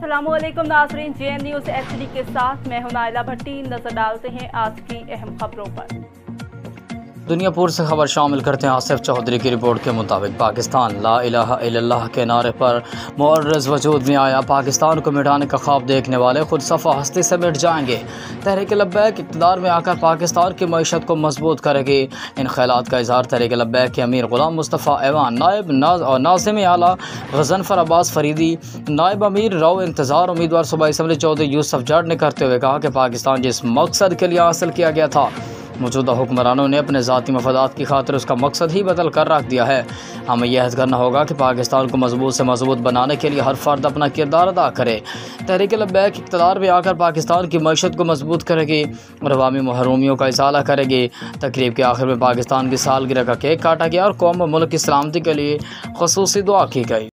अस्सलामुअलैकुम नाज़रीन, JN news HD के साथ मैं हूं नाइला भट्टी। नजर डालते हैं आज की अहम खबरों पर। दुनियापुर से खबर शामिल करते हैं। आसिफ चौधरी की रिपोर्ट के मुताबिक पाकिस्तान ला इलाहा इल्लल्लाह के नारे पर मुअर्रज़ वजूद में आया। पाकिस्तान को मिटाने का ख्वाब देखने वाले खुद सफ़ा हस्ती से मिट जाएंगे। तहरीक लब्बैक इक़्तिदार में आकर पाकिस्तान की मईशत को मजबूत करेगी। इन ख्यालात का इज़हार तहरीक लब्बैक के अमीर ग़ुलाम मुस्तफ़ा ऐवान, नायब नाज़िम आला गज़नफ़र अब्बास फ़रीदी, नायब अमीर रव इंतज़ार उम्मीदवार सूबाई असम्बली चौधरी यूसुफ जट ने करते हुए कहा कि पाकिस्तान जिस मकसद के लिए हासिल किया गया था, मौजूदा हुक्मरानों ने अपने ज़ाती मफादात की खातिर उसका मकसद ही बदल कर रख दिया है। हमें यह अहद करना होगा कि पाकिस्तान को मजबूत से मजबूत बनाने के लिए हर फर्द अपना किरदार अदा करे। तहरीक लब्बैक इक़्तिदार में आकर पाकिस्तान की मईशत को मजबूत करेगी और अवामी महरूमियों का इज़ाला करेगी। तकरीब के आखिर में पाकिस्तान की सालगिरह का केक काटा गया और कौम व मुल्क की सलामती के लिए ख़ुसूसी दुआ की गई।